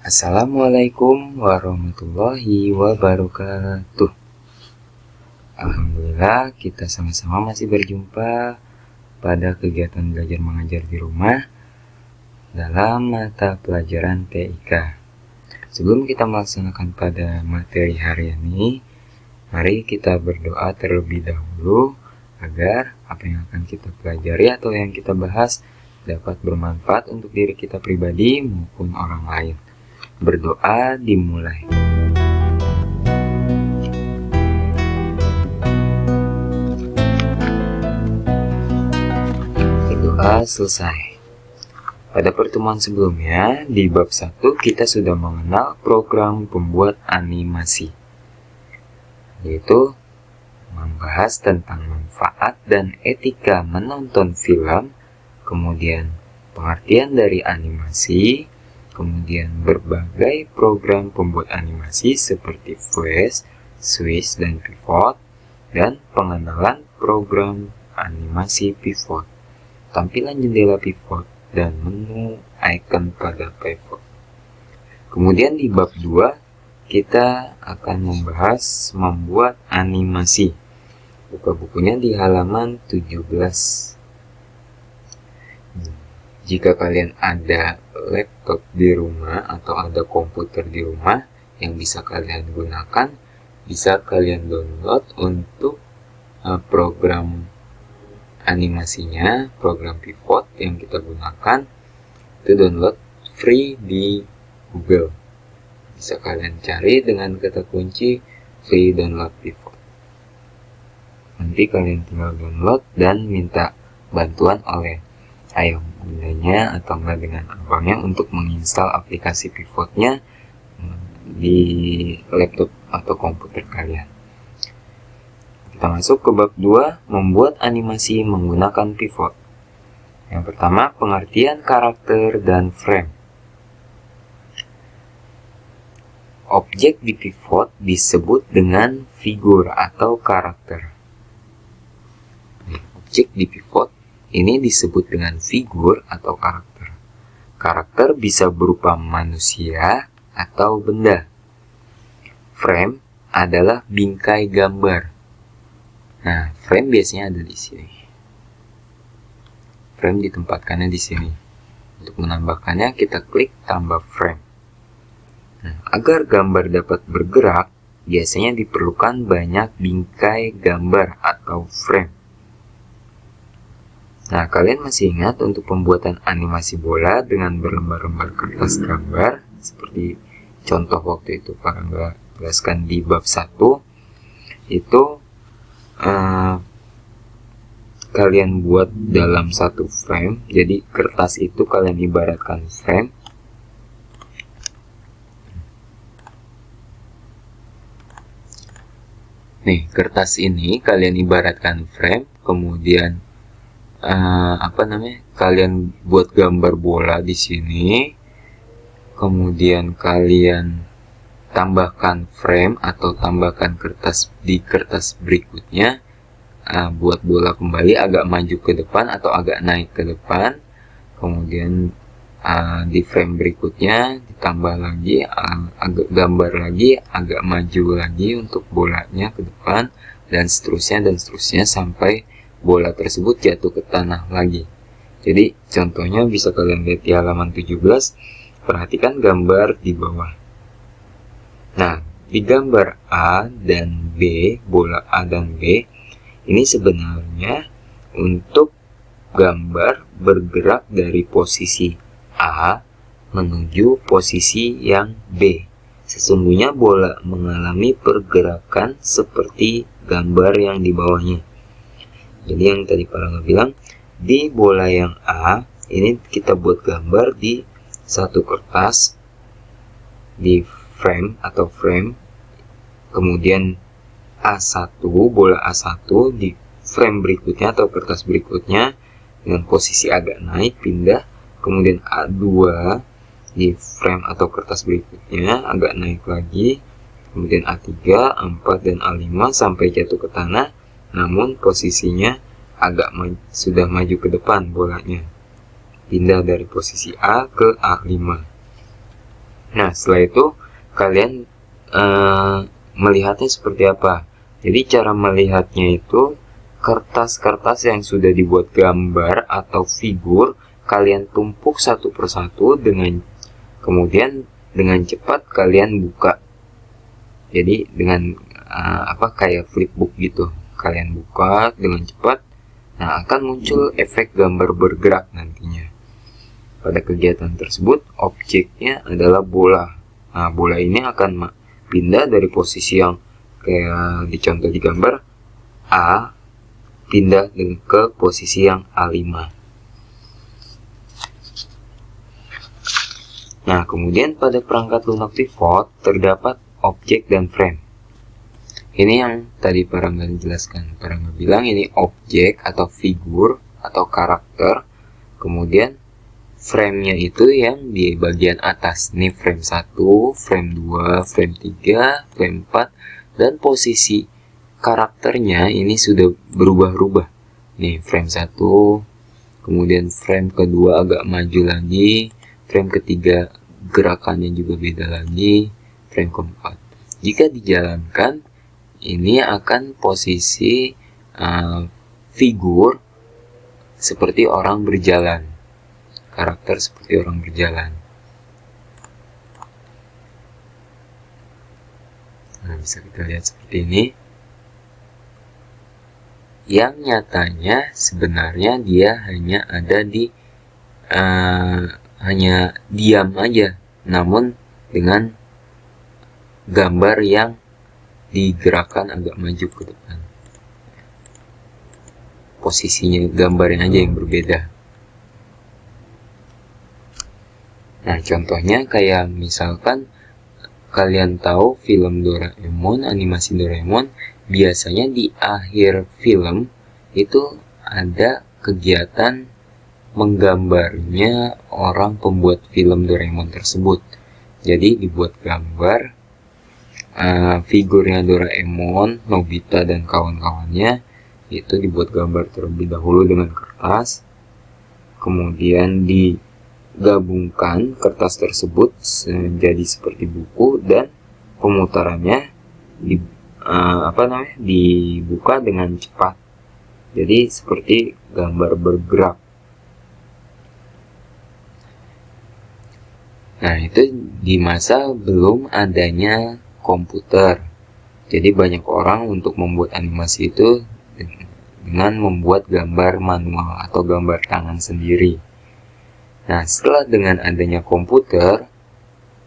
Assalamualaikum warahmatullahi wabarakatuh. Alhamdulillah kita sama-sama masih berjumpa pada kegiatan belajar mengajar di rumah dalam mata pelajaran TIK. Sebelum kita melaksanakan pada materi hari ini, mari kita berdoa terlebih dahulu agar apa yang akan kita pelajari atau yang kita bahas dapat bermanfaat untuk diri kita pribadi maupun orang lain. Berdoa dimulai. Berdoa selesai. Pada pertemuan sebelumnya, di bab 1 kita sudah mengenal program pembuat animasi, yaitu membahas tentang manfaat dan etika menonton film, kemudian pengertian dari animasi, kemudian berbagai program pembuat animasi seperti Flash, Swish, dan Pivot, dan pengenalan program animasi Pivot, tampilan jendela Pivot, dan menu icon pada Pivot. Kemudian di bab 2, kita akan membahas membuat animasi. Buka bukunya di halaman 17. Jika kalian ada laptop di rumah atau ada komputer di rumah yang bisa kalian gunakan, bisa kalian download untuk program animasinya, program Pivot yang kita gunakan. Itu download free di Google. Bisa kalian cari dengan kata kunci free download Pivot. Nanti kalian tinggal download dan minta bantuan oleh ayah bundanya atau enggak dengan abangnya untuk menginstal aplikasi Pivotnya di laptop atau komputer kalian. Kita masuk ke bab 2, membuat animasi menggunakan Pivot. Yang pertama, pengertian karakter dan frame. Objek di Pivot disebut dengan figur atau karakter. Objek di Pivot ini disebut dengan figur atau karakter. Karakter bisa berupa manusia atau benda. Frame adalah bingkai gambar. Nah, frame biasanya ada di sini. Frame ditempatkannya di sini. Untuk menambahkannya, kita klik tambah frame. Nah, agar gambar dapat bergerak, biasanya diperlukan banyak bingkai gambar atau frame. Nah, kalian masih ingat untuk pembuatan animasi bola dengan berlembar-lembar kertas gambar, seperti contoh waktu itu Parangga jelaskan di bab 1, itu kalian buat dalam satu frame. Jadi kertas itu kalian ibaratkan frame. Nih, kertas ini kalian ibaratkan frame, kemudian kalian buat gambar bola di sini, kemudian kalian tambahkan frame atau tambahkan kertas di kertas berikutnya, buat bola kembali agak maju ke depan atau agak naik ke depan, kemudian di frame berikutnya ditambah lagi agak gambar lagi agak maju lagi untuk bolanya ke depan, dan seterusnya sampai bola tersebut jatuh ke tanah lagi. Jadi contohnya bisa kalian lihat di halaman 17. Perhatikan gambar di bawah. Nah, di gambar A dan B, bola A dan B, ini sebenarnya untuk gambar bergerak dari posisi A menuju posisi yang B. Sesungguhnya bola mengalami pergerakan seperti gambar yang di bawahnya. Jadi yang tadi Parangga bilang, di bola yang A, ini kita buat gambar di satu kertas, di frame atau frame, kemudian A1, bola A1 di frame berikutnya atau kertas berikutnya dengan posisi agak naik pindah, kemudian A2 di frame atau kertas berikutnya agak naik lagi, kemudian A3, A4, dan A5 sampai jatuh ke tanah, namun posisinya agak sudah maju ke depan bolanya, pindah dari posisi A ke A5. Nah, setelah itu kalian melihatnya seperti apa? Jadi cara melihatnya itu kertas-kertas yang sudah dibuat gambar atau figur kalian tumpuk satu persatu kemudian dengan cepat kalian buka. Jadi dengan kayak flipbook gitu. Kalian buka dengan cepat. Nah, akan muncul efek gambar bergerak nantinya. Pada kegiatan tersebut, objeknya adalah bola. Nah, bola ini akan pindah dari posisi yang kayak dicontoh di gambar A, pindah ke posisi yang A5. Nah, kemudian pada perangkat lunak pivot terdapat objek dan frame. Ini yang tadi Parangga jelaskan. Parangga bilang ini objek atau figur atau karakter. Kemudian frame-nya itu yang di bagian atas. Ini frame 1, frame 2, frame 3, frame 4, dan posisi karakternya ini sudah berubah-ubah. Nih frame 1, kemudian frame kedua agak maju lagi, frame ketiga gerakannya juga beda lagi, frame keempat. Jika dijalankan, ini akan posisi figur seperti orang berjalan. Karakter seperti orang berjalan. Nah, bisa kita lihat seperti ini. Yang nyatanya sebenarnya dia hanya ada di hanya diam aja, namun dengan gambar yang digerakkan agak maju ke depan. Posisinya gambarnya aja yang berbeda. Nah, contohnya kayak misalkan kalian tahu film Doraemon, animasi Doraemon, biasanya di akhir film itu ada kegiatan menggambarnya orang pembuat film Doraemon tersebut. Jadi dibuat gambar figurnya Doraemon, Nobita dan kawan-kawannya, itu dibuat gambar terlebih dahulu dengan kertas, kemudian digabungkan kertas tersebut menjadi seperti buku dan pemutarannya dibuka dengan cepat. Jadi seperti gambar bergerak. Nah, itu di masa belum adanya komputer. Jadi banyak orang untuk membuat animasi itu dengan membuat gambar manual atau gambar tangan sendiri. Nah, setelah dengan adanya komputer,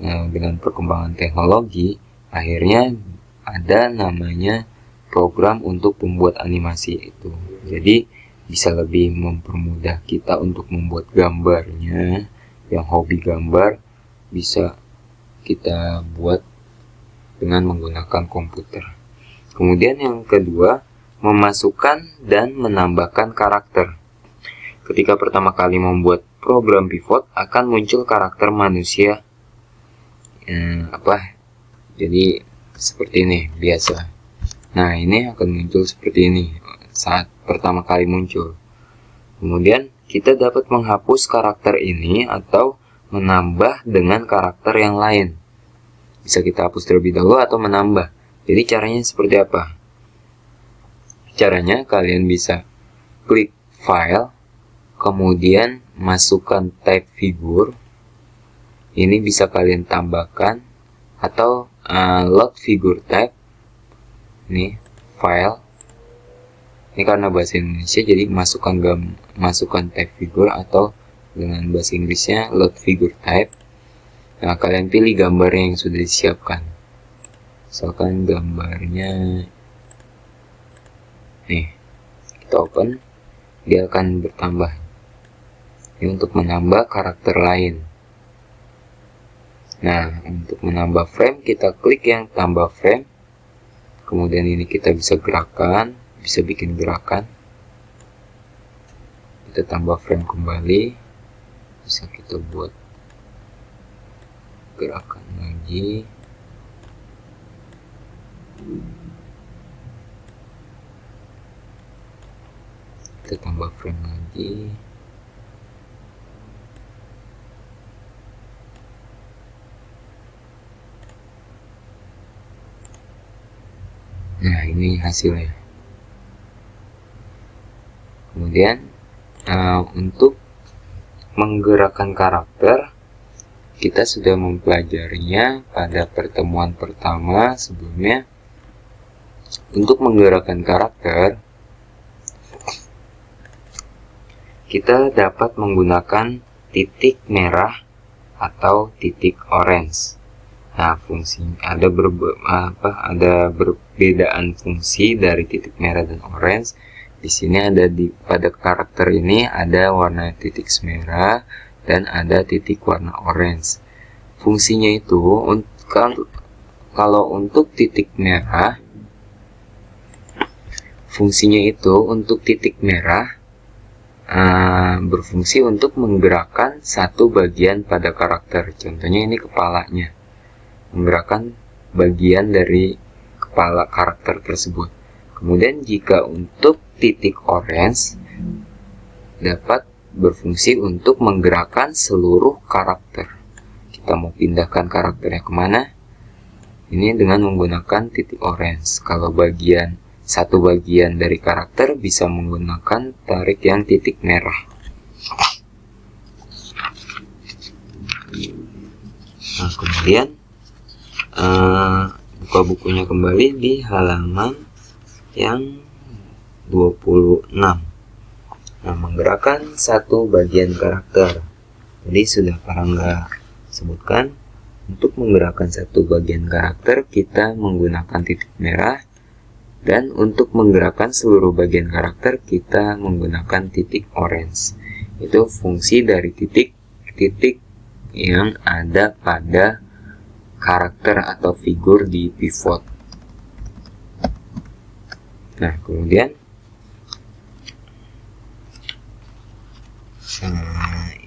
dengan perkembangan teknologi, akhirnya ada namanya program untuk pembuat animasi itu. Jadi bisa lebih mempermudah kita untuk membuat gambarnya. Yang hobi gambar bisa kita buat dengan menggunakan komputer. Kemudian yang kedua, memasukkan dan menambahkan karakter. Ketika pertama kali membuat program pivot, akan muncul karakter manusia. Jadi seperti ini biasa. Nah, ini akan muncul seperti ini saat pertama kali muncul. Kemudian kita dapat menghapus karakter ini atau menambah dengan karakter yang lain. Bisa kita hapus terlebih dahulu atau menambah. Jadi caranya seperti apa? Caranya kalian bisa klik file, kemudian masukkan type figure. Ini bisa kalian tambahkan atau load figure type. Ini file. Ini karena bahasa Indonesia jadi masukkan type figure atau dengan bahasa Inggrisnya load figure type. Nah, kalian pilih gambar yang sudah disiapkan. Misalkan gambarnya nih, kita open, dia akan bertambah. Ini untuk menambah karakter lain. Nah, untuk menambah frame, kita klik yang tambah frame. Kemudian ini kita bisa gerakan, bisa bikin gerakan. Kita tambah frame kembali. Bisa kita buat gerakan lagi. Kita tambah frame lagi. Nah, ini hasilnya. Kemudian untuk menggerakkan karakter, kita sudah mempelajarinya pada pertemuan pertama sebelumnya. Untuk menggerakkan karakter, kita dapat menggunakan titik merah atau titik orange. Nah, ada perbedaan fungsi dari titik merah dan orange. Di sini pada karakter ini ada warna titik merah dan ada titik warna orange. Fungsinya itu kalau untuk titik merah, berfungsi untuk menggerakkan satu bagian pada karakter. Contohnya ini kepalanya, menggerakkan bagian dari kepala karakter tersebut. Kemudian jika untuk titik orange, dapat berfungsi untuk menggerakkan seluruh karakter. Kita mau pindahkan karakternya kemana? Ini dengan menggunakan titik orange. Kalau satu bagian dari karakter bisa menggunakan tarik yang titik merah. Nah, kemudian buka bukunya kembali di halaman yang 26. Nah, menggerakkan satu bagian karakter. Jadi sudah Parangga sebutkan, untuk menggerakkan satu bagian karakter kita menggunakan titik merah, dan untuk menggerakkan seluruh bagian karakter kita menggunakan titik orange. Itu fungsi dari titik-titik yang ada pada karakter atau figur di pivot. Nah, kemudian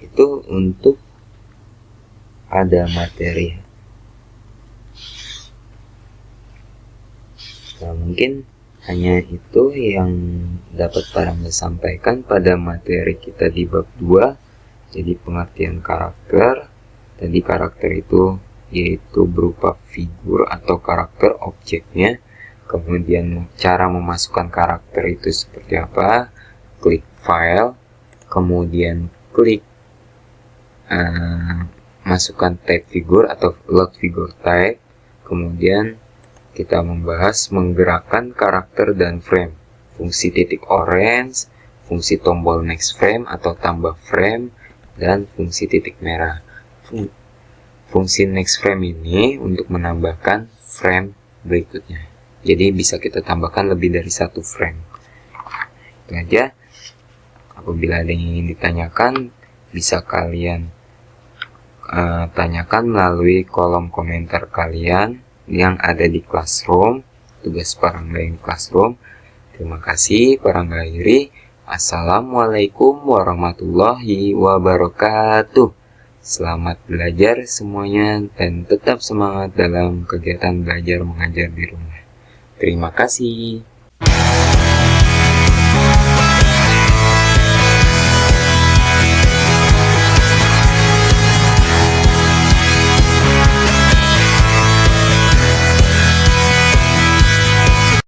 itu untuk ada materi. Nah, mungkin hanya itu yang dapat Parangga sampaikan pada materi kita di bab 2. Jadi pengertian karakter. Tadi karakter itu yaitu berupa figur atau karakter objeknya. Kemudian cara memasukkan karakter itu seperti apa? Klik file, kemudian klik masukkan tag figur atau load figure tag. Kemudian kita membahas menggerakkan karakter dan frame, fungsi titik orange, fungsi tombol next frame atau tambah frame, dan fungsi titik merah. Fungsi next frame ini untuk menambahkan frame berikutnya. Jadi bisa kita tambahkan lebih dari satu frame. Itu aja. Apabila ada yang ingin ditanyakan, bisa kalian tanyakan melalui kolom komentar kalian yang ada di Classroom, tugas Parangga yang Classroom. Terima kasih, Parangga akhiri. Assalamualaikum warahmatullahi wabarakatuh. Selamat belajar semuanya dan tetap semangat dalam kegiatan belajar mengajar di rumah. Terima kasih.